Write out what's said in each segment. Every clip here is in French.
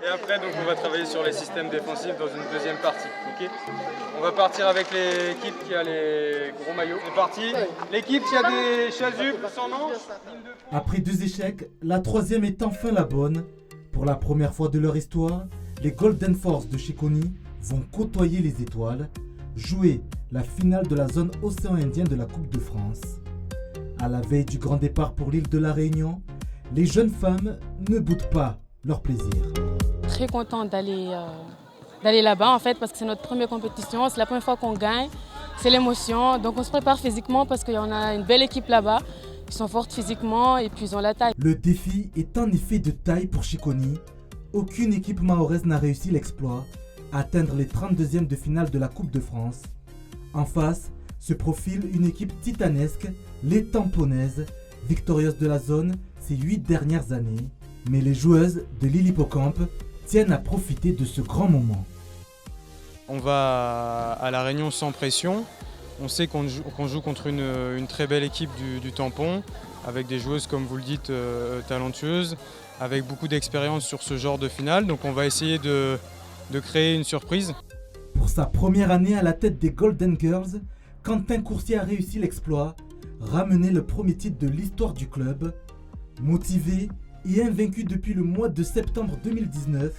Et après, donc, on va travailler sur les systèmes défensifs dans une deuxième partie. Okay, on va partir avec l'équipe qui a les gros maillots. C'est parti. L'équipe qui a des chasubles sans manches. Après 2 échecs, la troisième est enfin la bonne. Pour la première fois de leur histoire, les Golden Force de Chiconi vont côtoyer les étoiles, jouer la finale de la zone océan Indien de la Coupe de France. À la veille du grand départ pour l'île de la Réunion, les jeunes femmes ne boudent pas leur plaisir. Très contente d'aller là-bas en fait parce que c'est notre première compétition, c'est la première fois qu'on gagne, c'est l'émotion. Donc on se prépare physiquement parce qu'on a une belle équipe là-bas, ils sont fortes physiquement et puis ils ont la taille. Le défi est en effet de taille pour Chiconi. Aucune équipe mahoraise n'a réussi l'exploit, atteindre les 32e de finale de la Coupe de France. En face se profile une équipe titanesque, les Tamponnaises, victorieuses de la zone ces 8 dernières années. Mais les joueuses de l'île Hippocampe tiennent à profiter de ce grand moment. On va à La Réunion sans pression. On sait qu'on joue contre une très belle équipe du Tampon, avec des joueuses, comme vous le dites, talentueuses, avec beaucoup d'expérience sur ce genre de finale. Donc on va essayer de créer une surprise. Pour sa première année à la tête des Golden Girls, Quentin Coursier a réussi l'exploit, ramener le premier titre de l'histoire du club. Motivé et invaincu depuis le mois de septembre 2019,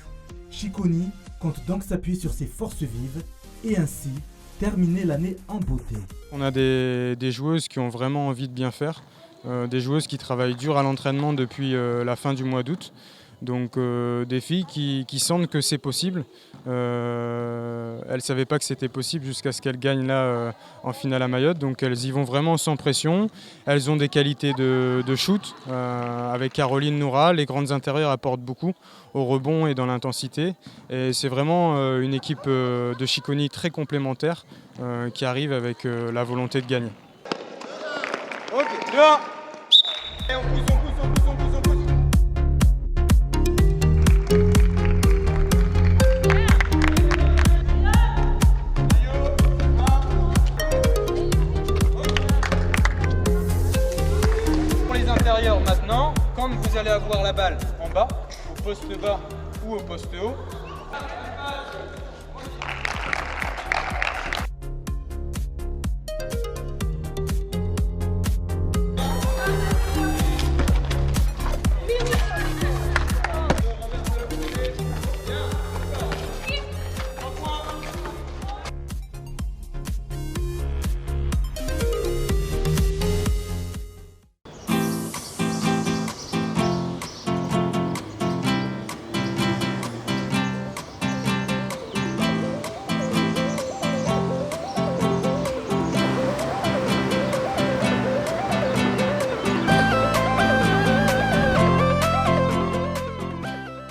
Chiconi compte donc s'appuyer sur ses forces vives et ainsi terminer l'année en beauté. On a des joueuses qui ont vraiment envie de bien faire, des joueuses qui travaillent dur à l'entraînement depuis la fin du mois d'août. Donc des filles qui sentent que c'est possible. Elles ne savaient pas que c'était possible jusqu'à ce qu'elles gagnent là en finale à Mayotte. Donc elles y vont vraiment sans pression. Elles ont des qualités de shoot. Avec Caroline Noura, les grandes intérieures apportent beaucoup au rebond et dans l'intensité. Et c'est vraiment une équipe de Chiconi très complémentaire qui arrive avec la volonté de gagner. Ok, 2-1. Et on pousse. Maintenant, quand vous allez avoir la balle en bas, au poste bas ou au poste haut,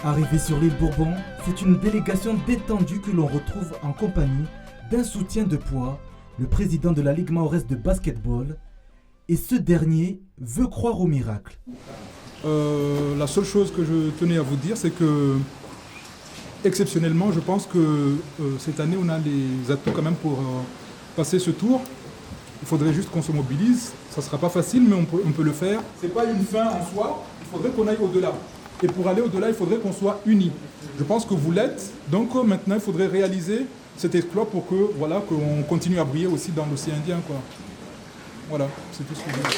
Arrivé sur l'île Bourbon, c'est une délégation détendue que l'on retrouve en compagnie d'un soutien de poids, le président de la Ligue mahoraise de basketball, et ce dernier veut croire au miracle. La seule chose que je tenais à vous dire, c'est que exceptionnellement, je pense que cette année, on a les atouts quand même pour passer ce tour. Il faudrait juste qu'on se mobilise. Ça ne sera pas facile, mais on peut le faire. Ce n'est pas une fin en soi, il faudrait qu'on aille au-delà. Et pour aller au-delà, il faudrait qu'on soit unis. Je pense que vous l'êtes. Donc maintenant, il faudrait réaliser cet exploit pour que, voilà, qu'on continue à briller aussi dans l'océan Indien, quoi. Voilà, c'est tout ce que je veux dire.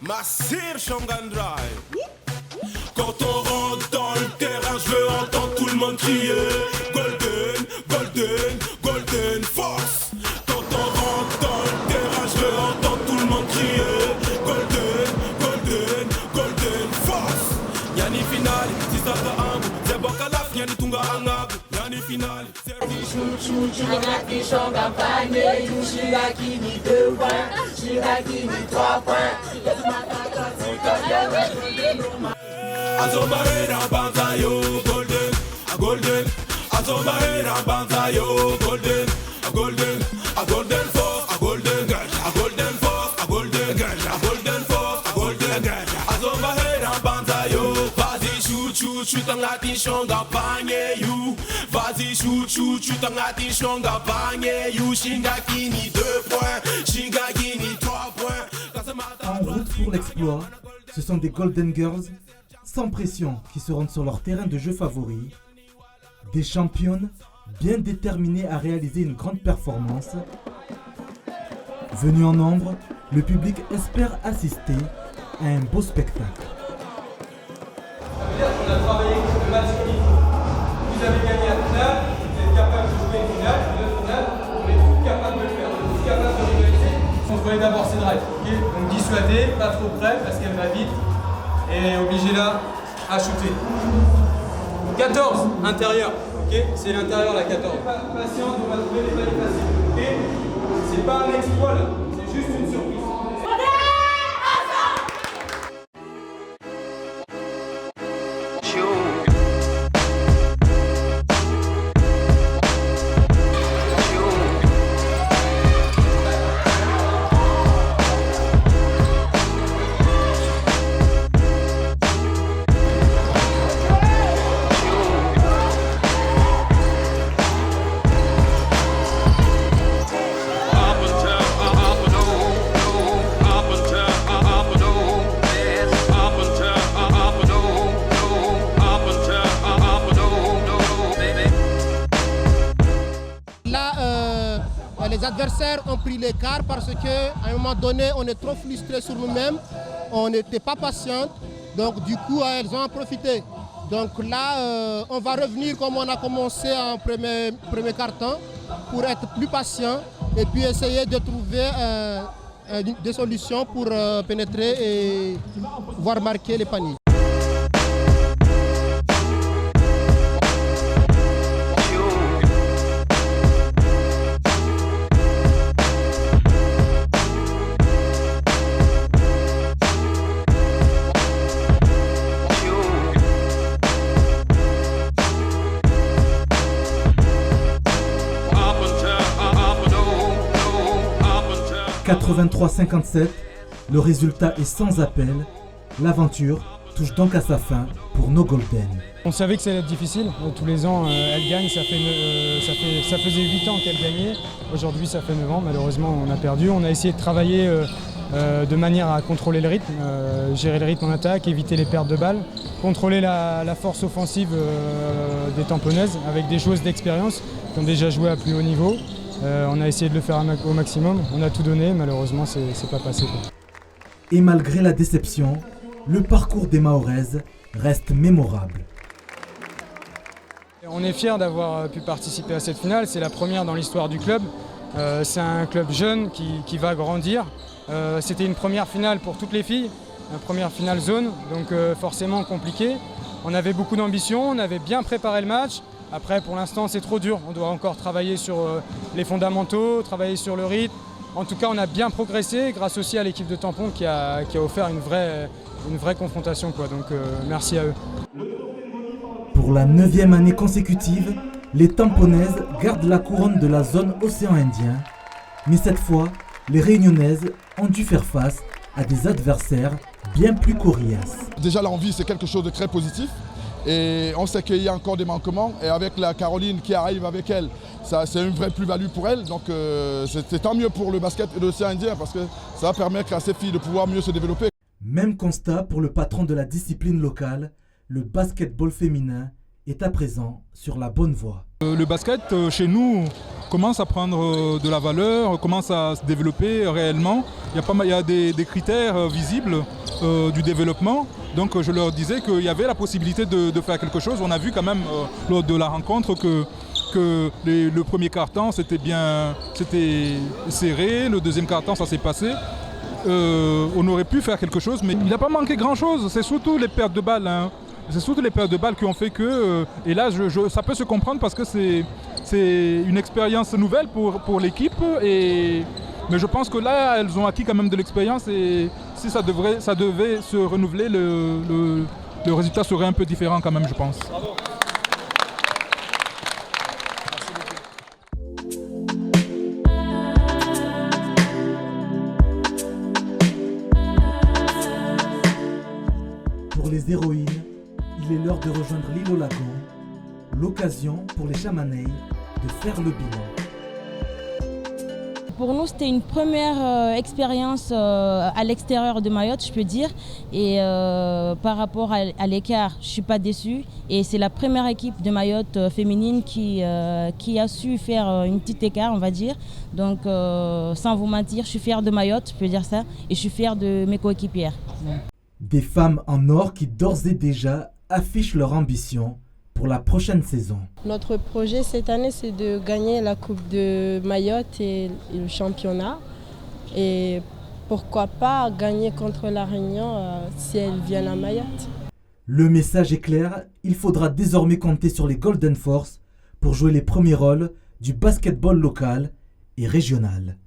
Massir Shangan Drive. Quand on rentre dans le terrain, je veux entendre tout le monde crier Golden, Golden, Golden Force. Quand on rentre dans le terrain, je veux entendre tout le monde crier Golden, Golden, Golden Force. Yani finale, si ça te hangue, c'est Bokalaf, yani tunga hangabu, yani finale. Shingaki Shonga Panye, Shingaki ni 2 points, Shingaki ni 3 points. Azobahera Banzayo Golden, a Golden, Azobahera Banzayo Golden, a Golden, a Golden Force, a Golden girl, a Golden Force, a Golden girl, a Golden Force, a Golden girl, Azobahera Banzayo. Vas-y shoot, shoot, shoot en latin Shonga Panye you. Vas-y shoot, shoot, shoot en latin Shonga Panye you. Shingaki ni 2 points, Shingaki ni 3 pour l'exploit, ce sont des Golden Girls sans pression qui se rendent sur leur terrain de jeu favori. Des championnes bien déterminées à réaliser une grande performance. Venu en nombre, le public espère assister à un beau spectacle. Ça veut dire qu'on a travaillé le match unique. Vous avez gagné la finale, vous êtes capable de jouer une finale, on est tous capables de le faire, on est tous capables de rivaliser. On se voyait d'abord ses drives, okay. Donc dissuader, pas trop près parce qu'elle va vite et obligez-la à shooter. 14, intérieur, ok. C'est l'intérieur la 14. Patiente, on va trouver les balles faciles, ok. C'est pas un exploit là, c'est juste une surprise. Les adversaires ont pris l'écart parce qu'à un moment donné, on est trop frustré sur nous-mêmes, on n'était pas patient, donc du coup, elles ont en profité. Donc là, on va revenir comme on a commencé en premier quart-temps pour être plus patient et puis essayer de trouver des solutions pour pénétrer et pouvoir marquer les paniers. 83-57, le résultat est sans appel. L'aventure touche donc à sa fin pour nos Golden. On savait que ça allait être difficile. Tous les ans, elle gagne. Ça faisait 8 ans qu'elle gagnait. Aujourd'hui, ça fait 9 ans. Malheureusement, on a perdu. On a essayé de travailler de manière à contrôler le rythme, gérer le rythme en attaque, éviter les pertes de balles, contrôler la force offensive des tamponnaises avec des joueuses d'expérience qui ont déjà joué à plus haut niveau. On a essayé de le faire au maximum. On a tout donné. Malheureusement, c'est pas passé. Et malgré la déception, le parcours des Mahoraises reste mémorable. On est fiers d'avoir pu participer à cette finale. C'est la première dans l'histoire du club. C'est un club jeune qui va grandir. C'était une première finale pour toutes les filles, une première finale zone, donc forcément compliqué. On avait beaucoup d'ambition, on avait bien préparé le match. Après, pour l'instant, c'est trop dur. On doit encore travailler sur les fondamentaux, travailler sur le rythme. En tout cas, on a bien progressé grâce aussi à l'équipe de Tampon qui a offert une vraie confrontation, quoi. Donc merci à eux. Pour la 9e année consécutive, les Tamponnaises gardent la couronne de la zone océan Indien. Mais cette fois, les Réunionnaises ont dû faire face à des adversaires bien plus coriaces. Déjà l'envie, c'est quelque chose de très positif. Et on sait qu'il y a encore des manquements. Et avec la Caroline qui arrive avec elle, c'est une vraie plus-value pour elle. Donc c'est tant mieux pour le basket et l'océan Indien parce que ça va permettre à ces filles de pouvoir mieux se développer. Même constat pour le patron de la discipline locale, le basketball féminin est à présent sur la bonne voie. Le basket chez nous commence à prendre de la valeur, commence à se développer réellement. Il y a des critères visibles du développement. Donc je leur disais qu'il y avait la possibilité de faire quelque chose. On a vu quand même lors de la rencontre que le premier quart-temps c'était serré, le deuxième quart-temps ça s'est passé. On aurait pu faire quelque chose, mais il n'a pas manqué grand-chose. C'est surtout les pertes de balles. Hein. C'est surtout les pertes de balles qui ont fait que... et là, ça peut se comprendre parce que c'est une expérience nouvelle pour l'équipe. Mais je pense que là, elles ont acquis quand même de l'expérience et si ça devait se renouveler, le résultat serait un peu différent quand même, je pense. Bravo. Pour les héroïnes, il est l'heure de rejoindre l'île au lagon, l'occasion pour les Chamanais de faire le bilan. Pour nous, c'était une première expérience à l'extérieur de Mayotte, je peux dire. Et par rapport à l'écart, je ne suis pas déçue. Et c'est la première équipe de Mayotte féminine qui a su faire une petite écart, on va dire. Donc, sans vous mentir, je suis fière de Mayotte, je peux dire ça. Et je suis fière de mes coéquipières. Des femmes en or qui d'ores et déjà affichent leur ambition pour la prochaine saison. Notre projet cette année, c'est de gagner la Coupe de Mayotte et le championnat. Et pourquoi pas gagner contre la Réunion si elles viennent à Mayotte. Le message est clair, il faudra désormais compter sur les Golden Force pour jouer les premiers rôles du basketball local et régional.